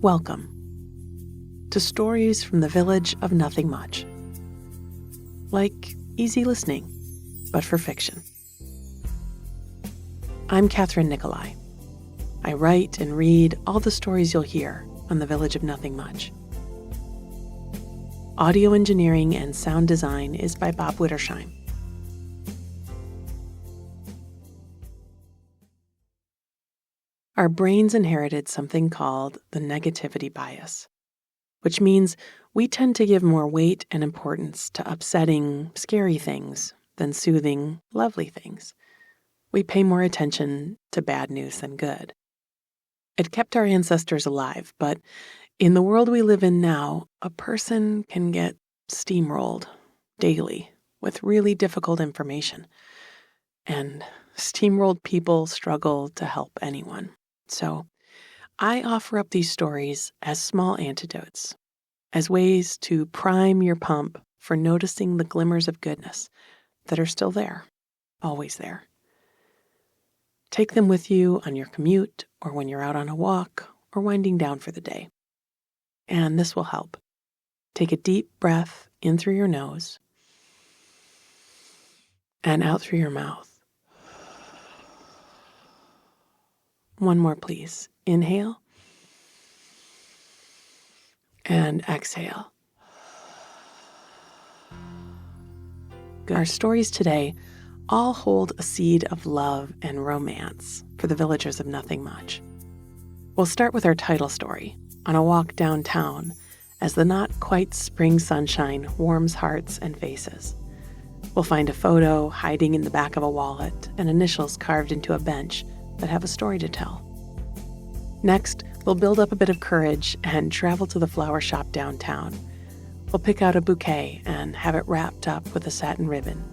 Welcome to Stories from the Village of Nothing Much. Like easy listening, but for fiction. I'm Kathryn Nicolai. I write and read all the stories you'll hear on the Village of Nothing Much. Audio engineering and sound design is by Bob Wittersheim. Our brains inherited something called the negativity bias, which means we tend to give more weight and importance to upsetting, scary things than soothing, lovely things. We pay more attention to bad news than good. It kept our ancestors alive, but in the world we live in now, a person can get steamrolled daily with really difficult information. And steamrolled people struggle to help anyone. So I offer up these stories as small antidotes, as ways to prime your pump for noticing the glimmers of goodness that are still there, always there. Take them with you on your commute or when you're out on a walk or winding down for the day. And this will help. Take a deep breath in through your nose and out through your mouth. One more, please. Inhale and exhale. Good. Our stories today all hold a seed of love and romance for the villagers of Nothing Much. We'll start with our title story, on a walk downtown, as the not-quite spring sunshine warms hearts and faces. We'll find a photo hiding in the back of a wallet and initials carved into a bench that have a story to tell. Next, we'll build up a bit of courage and travel to the flower shop downtown. We'll pick out a bouquet and have it wrapped up with a satin ribbon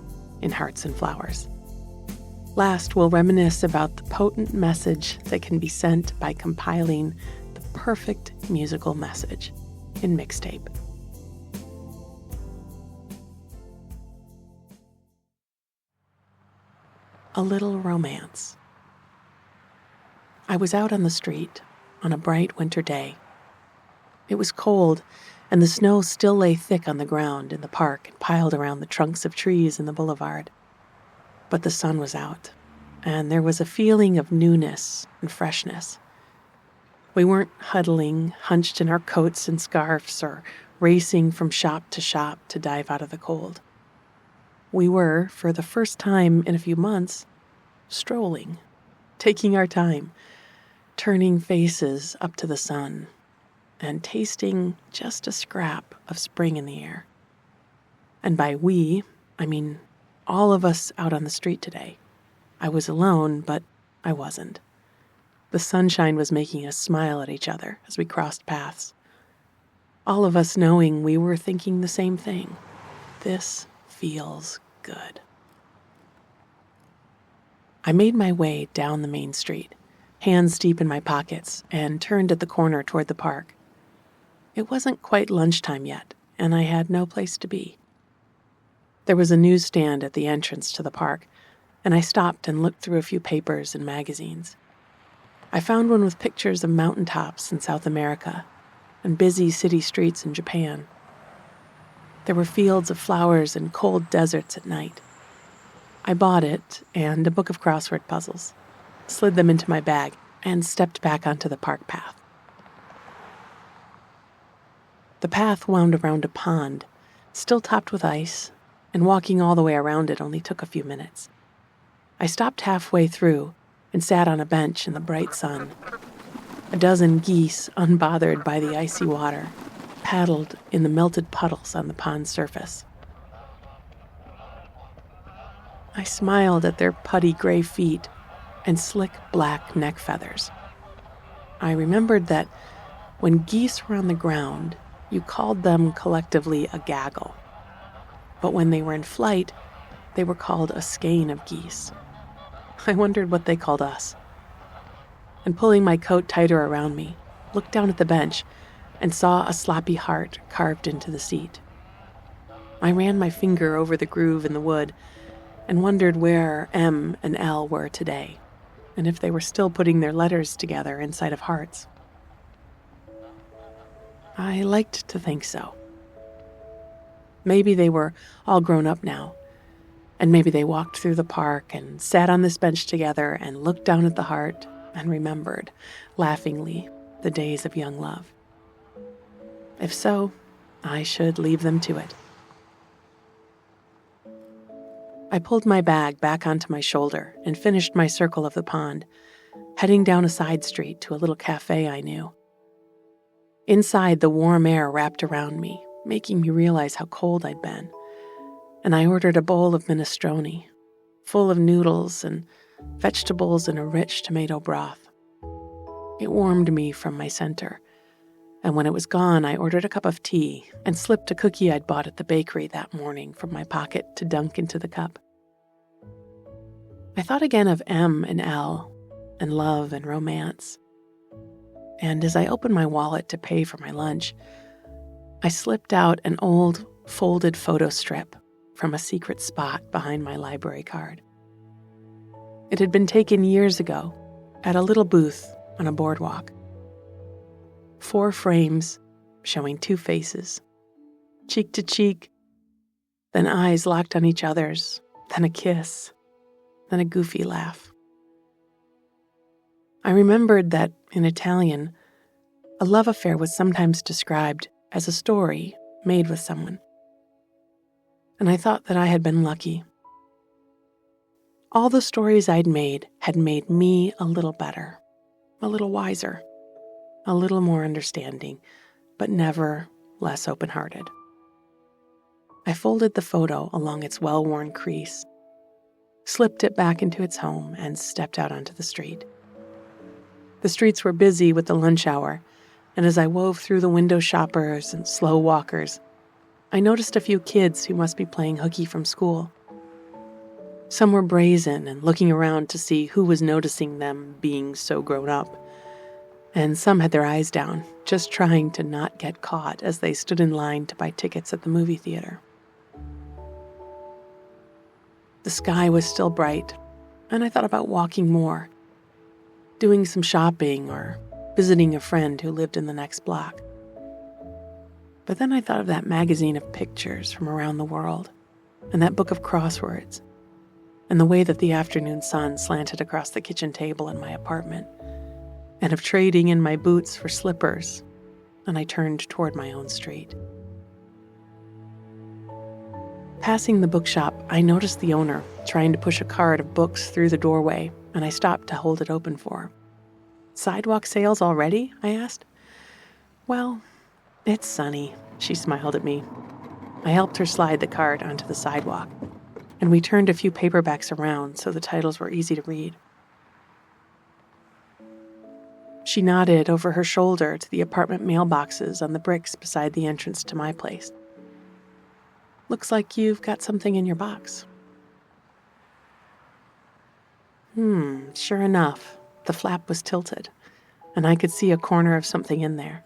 in hearts and flowers. Last, we'll reminisce about the potent message that can be sent by compiling the perfect musical message in Mixtape. A little romance. I was out on the street on a bright winter day. It was cold, and the snow still lay thick on the ground in the park and piled around the trunks of trees in the boulevard. But the sun was out, and there was a feeling of newness and freshness. We weren't huddling, hunched in our coats and scarves, or racing from shop to dive out of the cold. We were, for the first time in a few months, strolling, taking our time, turning faces up to the sun, and tasting just a scrap of spring in the air. And by we, I mean all of us out on the street today. I was alone, but I wasn't. The sunshine was making us smile at each other as we crossed paths. All of us knowing we were thinking the same thing. This feels good. I made my way down the main street, hands deep in my pockets, and turned at the corner toward the park. It wasn't quite lunchtime yet, and I had no place to be. There was a newsstand at the entrance to the park, and I stopped and looked through a few papers and magazines. I found one with pictures of mountaintops in South America and busy city streets in Japan. There were fields of flowers and cold deserts at night. I bought it and a book of crossword puzzles, slid them into my bag, and stepped back onto the park path. The path wound around a pond, still topped with ice, and walking all the way around it only took a few minutes. I stopped halfway through and sat on a bench in the bright sun. A dozen geese, unbothered by the icy water, paddled in the melted puddles on the pond's surface. I smiled at their putty gray feet and slick black neck feathers. I remembered that when geese were on the ground, you called them collectively a gaggle. But when they were in flight, they were called a skein of geese. I wondered what they called us. And pulling my coat tighter around me, looked down at the bench and saw a sloppy heart carved into the seat. I ran my finger over the groove in the wood and wondered where M and L were today, and if they were still putting their letters together inside of hearts. I liked to think so. Maybe they were all grown up now, and maybe they walked through the park and sat on this bench together and looked down at the heart and remembered, laughingly, the days of young love. If so, I should leave them to it. I pulled my bag back onto my shoulder and finished my circle of the pond, heading down a side street to a little cafe I knew. Inside, the warm air wrapped around me, making me realize how cold I'd been, and I ordered a bowl of minestrone, full of noodles and vegetables and a rich tomato broth. It warmed me from my center, and when it was gone, I ordered a cup of tea and slipped a cookie I'd bought at the bakery that morning from my pocket to dunk into the cup. I thought again of M and L, and love and romance. And as I opened my wallet to pay for my lunch, I slipped out an old, folded photo strip from a secret spot behind my library card. It had been taken years ago at a little booth on a boardwalk. 4 frames showing 2 faces, cheek to cheek, then eyes locked on each other's, then a kiss, then a goofy laugh. I remembered that, in Italian, a love affair was sometimes described as a story made with someone. And I thought that I had been lucky. All the stories I'd made had made me a little better, a little wiser, a little more understanding, but never less open-hearted. I folded the photo along its well-worn crease, slipped it back into its home, and stepped out onto the street. The streets were busy with the lunch hour, and as I wove through the window shoppers and slow walkers, I noticed a few kids who must be playing hooky from school. Some were brazen and looking around to see who was noticing them being so grown up, and some had their eyes down, just trying to not get caught as they stood in line to buy tickets at the movie theater. The sky was still bright, and I thought about walking more, doing some shopping or visiting a friend who lived in the next block. But then I thought of that magazine of pictures from around the world, and that book of crosswords, and the way that the afternoon sun slanted across the kitchen table in my apartment, and of trading in my boots for slippers, and I turned toward my own street. Passing the bookshop, I noticed the owner trying to push a cart of books through the doorway, and I stopped to hold it open for her. "Sidewalk sales already?" I asked. "Well, it's sunny," she smiled at me. I helped her slide the cart onto the sidewalk, and we turned a few paperbacks around so the titles were easy to read. She nodded over her shoulder to the apartment mailboxes on the bricks beside the entrance to my place. "Looks like you've got something in your box." Sure enough, the flap was tilted, and I could see a corner of something in there.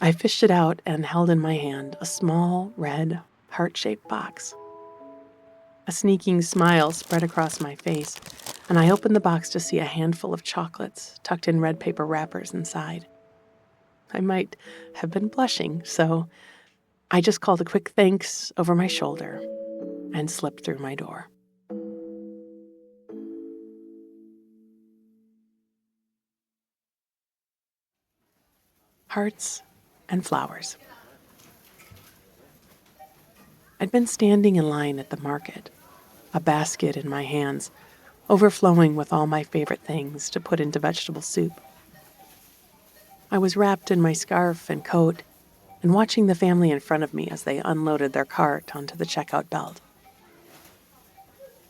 I fished it out and held in my hand a small, red, heart-shaped box. A sneaking smile spread across my face, and I opened the box to see a handful of chocolates tucked in red paper wrappers inside. I might have been blushing, so I just called a quick thanks over my shoulder and slipped through my door. Hearts and flowers. I'd been standing in line at the market, a basket in my hands, overflowing with all my favorite things to put into vegetable soup. I was wrapped in my scarf and coat and watching the family in front of me as they unloaded their cart onto the checkout belt.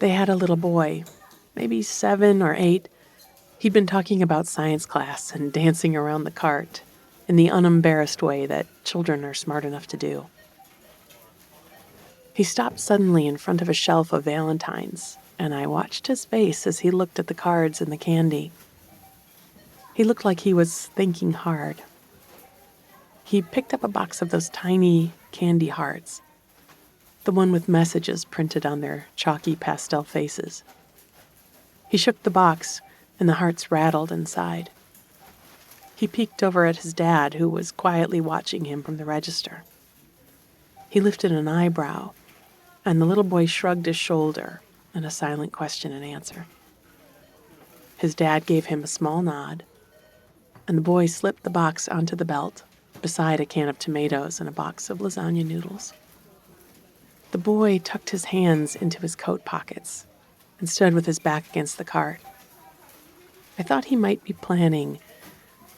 They had a little boy, maybe 7 or 8. He'd been talking about science class and dancing around the cart in the unembarrassed way that children are smart enough to do. He stopped suddenly in front of a shelf of valentines, and I watched his face as he looked at the cards and the candy. He looked like he was thinking hard. He picked up a box of those tiny candy hearts, the one with messages printed on their chalky pastel faces. He shook the box, and the hearts rattled inside. He peeked over at his dad, who was quietly watching him from the register. He lifted an eyebrow, and the little boy shrugged his shoulder in a silent question and answer. His dad gave him a small nod, and the boy slipped the box onto the belt beside a can of tomatoes and a box of lasagna noodles. The boy tucked his hands into his coat pockets and stood with his back against the cart. I thought he might be planning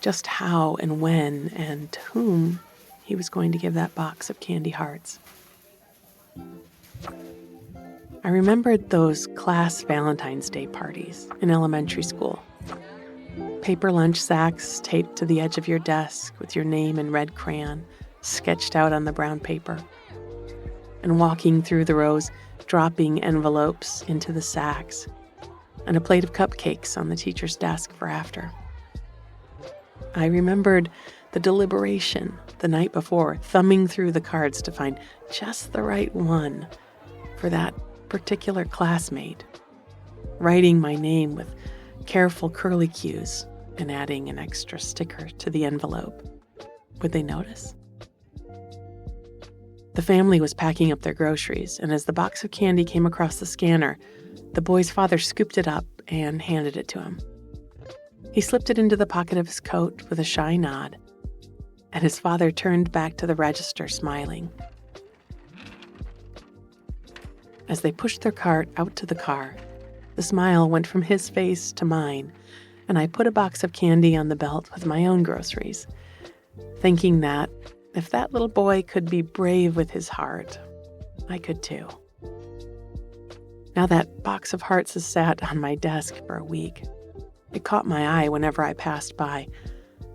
just how and when and to whom he was going to give that box of candy hearts. I remembered those class Valentine's Day parties in elementary school. Paper lunch sacks taped to the edge of your desk with your name in red crayon sketched out on the brown paper. And walking through the rows, dropping envelopes into the sacks, and a plate of cupcakes on the teacher's desk for after. I remembered the deliberation the night before, thumbing through the cards to find just the right one for that particular classmate, writing my name with careful curlicues and adding an extra sticker to the envelope. Would they notice? The family was packing up their groceries, and as the box of candy came across the scanner, the boy's father scooped it up and handed it to him. He slipped it into the pocket of his coat with a shy nod, and his father turned back to the register smiling. As they pushed their cart out to the car, the smile went from his face to mine, and I put a box of candy on the belt with my own groceries, thinking that if that little boy could be brave with his heart, I could too. Now that box of hearts has sat on my desk for a week. It caught my eye whenever I passed by,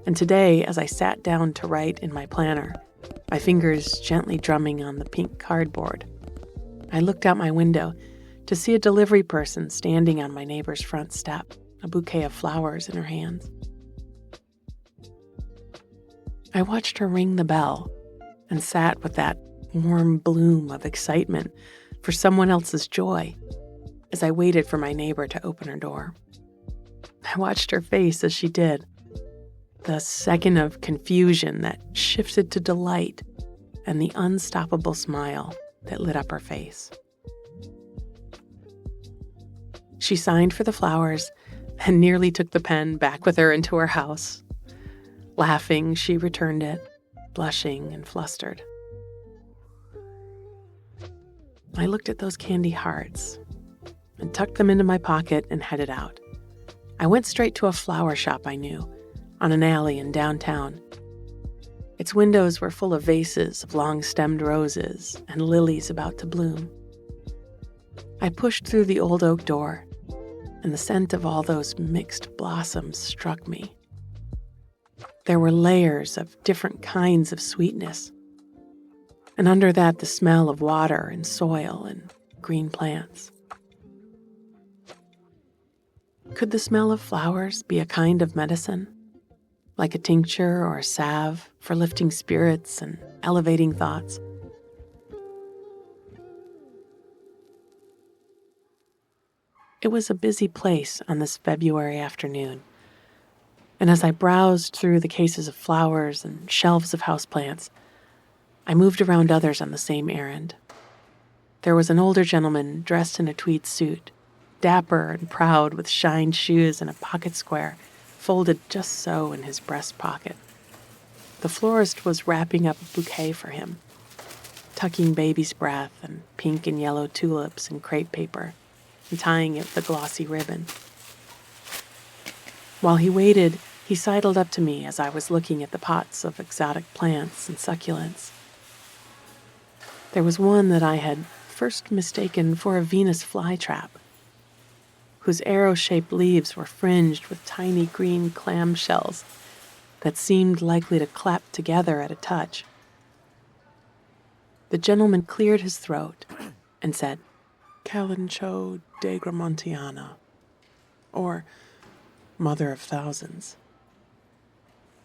and today, as I sat down to write in my planner, my fingers gently drumming on the pink cardboard, I looked out my window to see a delivery person standing on my neighbor's front step, a bouquet of flowers in her hands. I watched her ring the bell and sat with that warm bloom of excitement for someone else's joy as I waited for my neighbor to open her door. I watched her face as she did, the second of confusion that shifted to delight and the unstoppable smile that lit up her face. She signed for the flowers and nearly took the pen back with her into her house. Laughing, she returned it, blushing and flustered. I looked at those candy hearts and tucked them into my pocket and headed out. I went straight to a flower shop I knew, on an alley in downtown. Its windows were full of vases of long-stemmed roses and lilies about to bloom. I pushed through the old oak door, and the scent of all those mixed blossoms struck me. There were layers of different kinds of sweetness, and under that the smell of water and soil and green plants. Could the smell of flowers be a kind of medicine, like a tincture or a salve for lifting spirits and elevating thoughts? It was a busy place on this February afternoon, and as I browsed through the cases of flowers and shelves of houseplants, I moved around others on the same errand. There was an older gentleman dressed in a tweed suit, dapper and proud with shined shoes and a pocket square folded just so in his breast pocket. The florist was wrapping up a bouquet for him, tucking baby's breath and pink and yellow tulips in crepe paper and tying it with a glossy ribbon. While he waited, he sidled up to me as I was looking at the pots of exotic plants and succulents. There was one that I had first mistaken for a Venus flytrap, whose arrow-shaped leaves were fringed with tiny green clamshells that seemed likely to clap together at a touch. The gentleman cleared his throat and said, "Calancho degramontiana," or Mother of Thousands.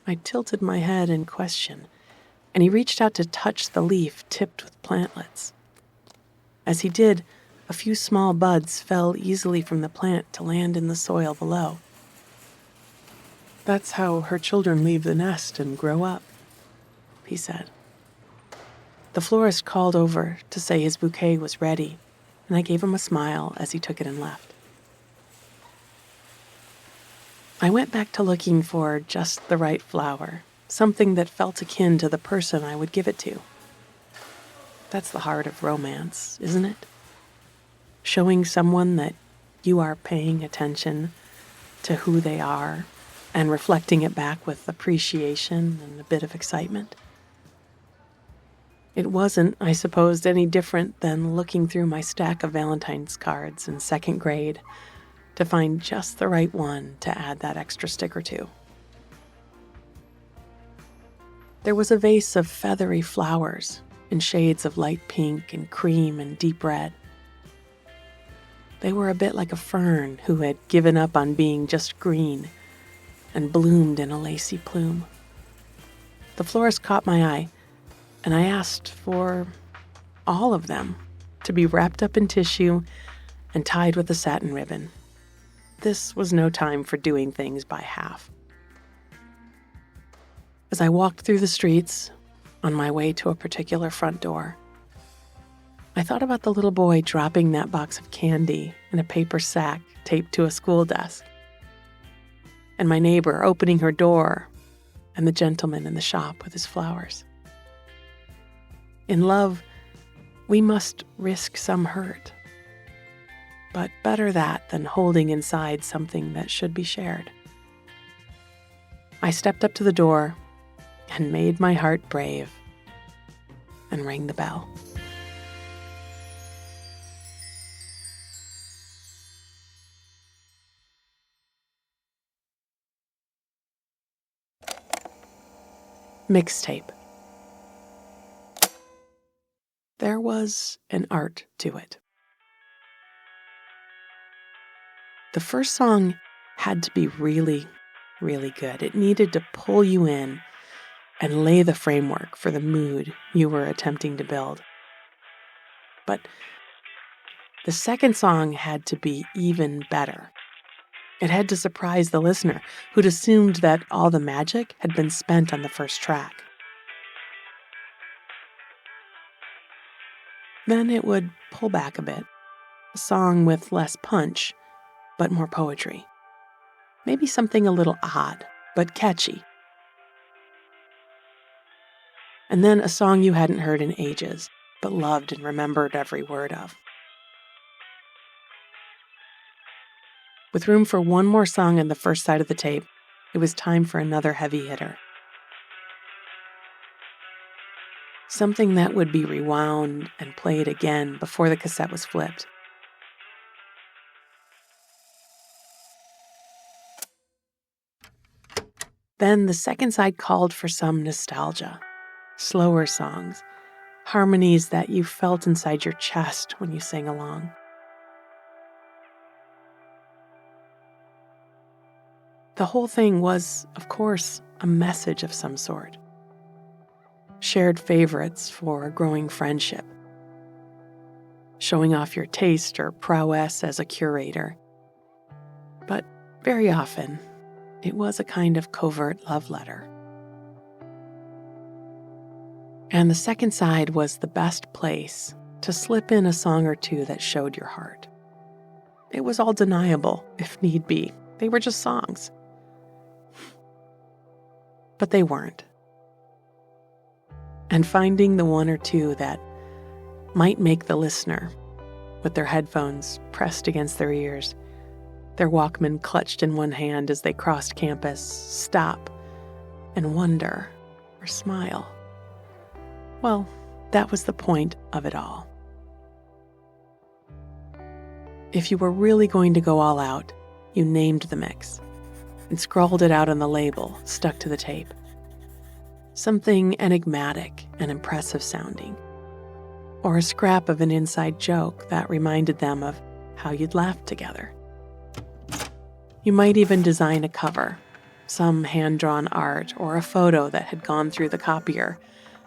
I tilted my head in question, and he reached out to touch the leaf tipped with plantlets. As he did, a few small buds fell easily from the plant to land in the soil below. That's how her children leave the nest and grow up, he said. The florist called over to say his bouquet was ready, and I gave him a smile as he took it and left. I went back to looking for just the right flower, something that felt akin to the person I would give it to. That's the heart of romance, isn't it? Showing someone that you are paying attention to who they are and reflecting it back with appreciation and a bit of excitement. It wasn't, I suppose, any different than looking through my stack of Valentine's cards in second grade to find just the right one to add that extra stick or two. There was a vase of feathery flowers in shades of light pink and cream and deep red. They were a bit like a fern who had given up on being just green and bloomed in a lacy plume. The florist caught my eye, and I asked for all of them to be wrapped up in tissue and tied with a satin ribbon. This was no time for doing things by half. As I walked through the streets, on my way to a particular front door, I thought about the little boy dropping that box of candy in a paper sack taped to a school desk, and my neighbor opening her door, and the gentleman in the shop with his flowers. In love, we must risk some hurt, but better that than holding inside something that should be shared. I stepped up to the door and made my heart brave and rang the bell. Mixtape. There was an art to it. The first song had to be really, really good. It needed to pull you in and lay the framework for the mood you were attempting to build. But the second song had to be even better. It had to surprise the listener, who'd assumed that all the magic had been spent on the first track. Then it would pull back a bit, a song with less punch, but more poetry. Maybe something a little odd, but catchy. And then a song you hadn't heard in ages, but loved and remembered every word of. With room for one more song on the first side of the tape, it was time for another heavy hitter. Something that would be rewound and played again before the cassette was flipped. Then the second side called for some nostalgia, slower songs, harmonies that you felt inside your chest when you sang along. The whole thing was, of course, a message of some sort. Shared favorites for a growing friendship. Showing off your taste or prowess as a curator. But very often, it was a kind of covert love letter. And the second side was the best place to slip in a song or two that showed your heart. It was all deniable, if need be. They were just songs. But they weren't. And finding the one or two that might make the listener, with their headphones pressed against their ears, their Walkman clutched in one hand as they crossed campus, stop and wonder or smile. Well, that was the point of it all. If you were really going to go all out, you named the mix and scrawled it out on the label stuck to the tape. Something enigmatic and impressive sounding. Or a scrap of an inside joke that reminded them of how you'd laughed together. You might even design a cover, some hand-drawn art or a photo that had gone through the copier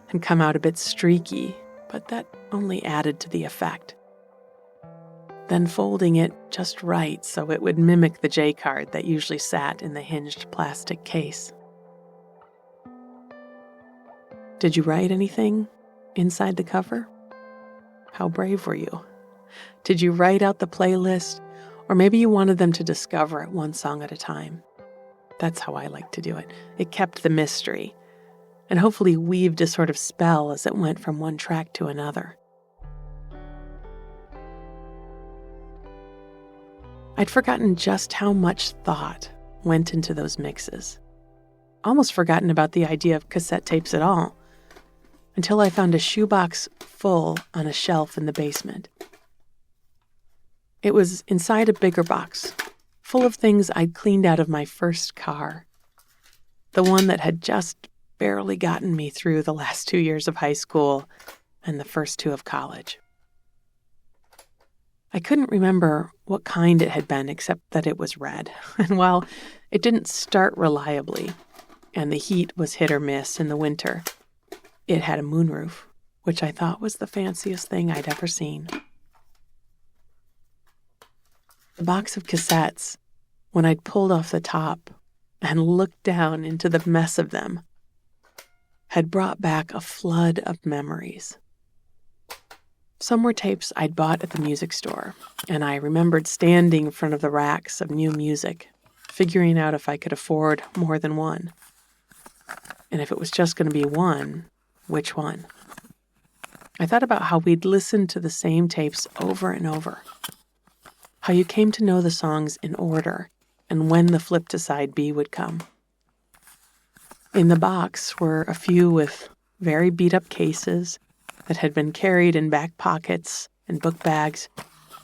and come out a bit streaky, but that only added to the effect. then folding it just right so it would mimic the J card that usually sat in the hinged plastic case. Did you write anything inside the cover? How brave were you? Did you write out the playlist? Or maybe you wanted them to discover it one song at a time. That's how I like to do it. It kept the mystery, and hopefully weaved a sort of spell as it went from one track to another. I'd forgotten just how much thought went into those mixes. Almost forgotten about the idea of cassette tapes at all, until I found a shoebox full on a shelf in the basement. It was inside a bigger box, full of things I'd cleaned out of my first car, the one that had just barely gotten me through the last 2 years of high school and the first 2 of college. I couldn't remember what kind it had been except that it was red, and while it didn't start reliably, and the heat was hit or miss in the winter, it had a moonroof, which I thought was the fanciest thing I'd ever seen. The box of cassettes, when I'd pulled off the top and looked down into the mess of them, had brought back a flood of memories. Some were tapes I'd bought at the music store, and I remembered standing in front of the racks of new music, figuring out if I could afford more than one. And if it was just going to be one, which one? I thought about how we'd listened to the same tapes over and over, how you came to know the songs in order, and when the flip to side B would come. In the box were a few with very beat-up cases that had been carried in back pockets and book bags,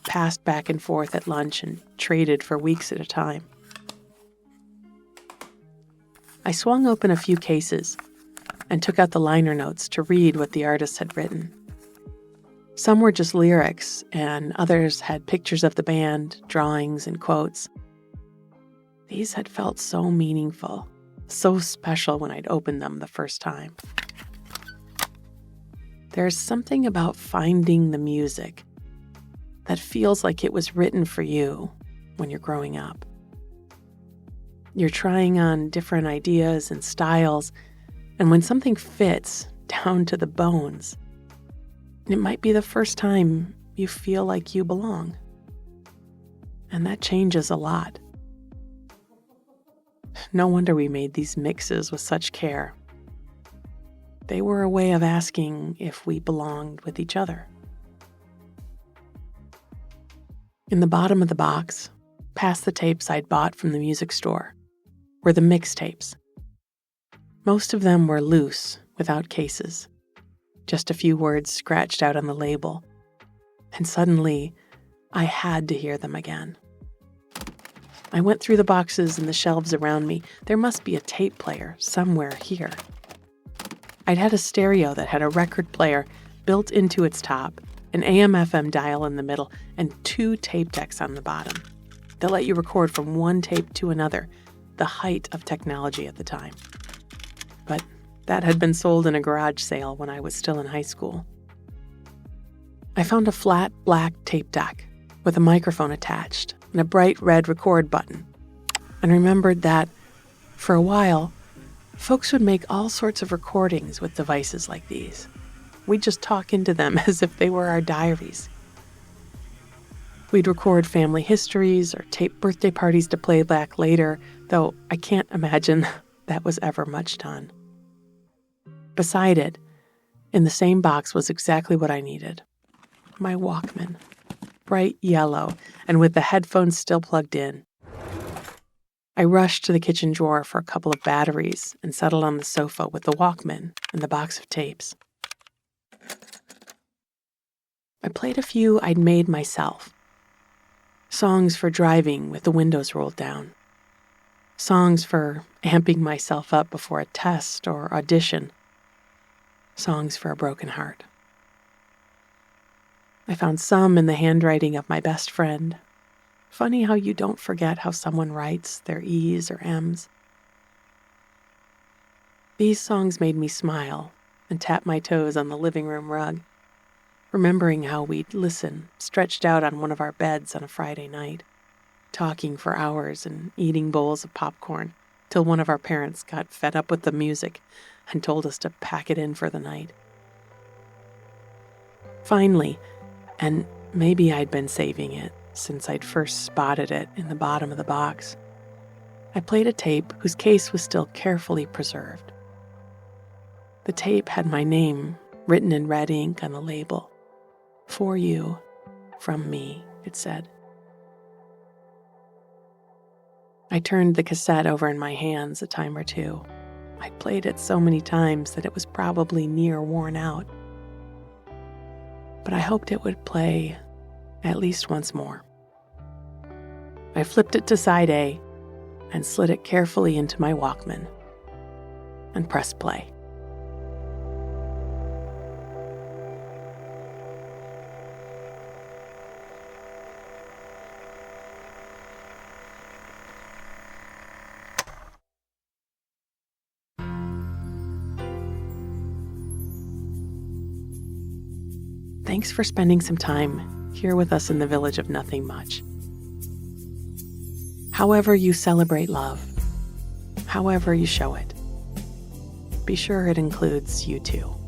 passed back and forth at lunch and traded for weeks at a time. I swung open a few cases and took out the liner notes to read what the artists had written. Some were just lyrics, and others had pictures of the band, drawings, and quotes. These had felt so meaningful, so special when I'd opened them the first time. There's something about finding the music that feels like it was written for you when you're growing up. You're trying on different ideas and styles, and when something fits down to the bones, it might be the first time you feel like you belong. And that changes a lot. No wonder we made these mixes with such care. They were a way of asking if we belonged with each other. In the bottom of the box, past the tapes I'd bought from the music store, were the mixtapes. Most of them were loose, without cases. Just a few words scratched out on the label. And suddenly, I had to hear them again. I went through the boxes and the shelves around me. There must be a tape player somewhere here. I'd had a stereo that had a record player built into its top, an AM/FM dial in the middle, and 2 tape decks on the bottom that let you record from one tape to another, the height of technology at the time. But that had been sold in a garage sale when I was still in high school. I found a flat black tape deck with a microphone attached and a bright red record button, and remembered that, for a while, folks would make all sorts of recordings with devices like these. We'd just talk into them as if they were our diaries. We'd record family histories or tape birthday parties to play back later, though I can't imagine that was ever much done. Beside it, in the same box, was exactly what I needed. My Walkman, bright yellow and with the headphones still plugged in. I rushed to the kitchen drawer for a couple of batteries and settled on the sofa with the Walkman and the box of tapes. I played a few I'd made myself. Songs for driving with the windows rolled down. Songs for amping myself up before a test or audition. Songs for a broken heart. I found some in the handwriting of my best friend. Funny how you don't forget how someone writes their E's or M's. These songs made me smile and tap my toes on the living room rug. remembering how we'd listen, stretched out on one of our beds on a Friday night, talking for hours and eating bowls of popcorn till one of our parents got fed up with the music and told us to pack it in for the night. Finally, and maybe I'd been saving it since I'd first spotted it in the bottom of the box, I played a tape whose case was still carefully preserved. The tape had my name written in red ink on the label. "For you, from me," it said. I turned the cassette over in my hands a time or two. I'd played it so many times that it was probably near worn out. But I hoped it would play at least once more. I flipped it to side A and slid it carefully into my Walkman and pressed play. Thanks for spending some time here with us in the village of nothing much. However you celebrate love, however you show it, be sure it includes you too.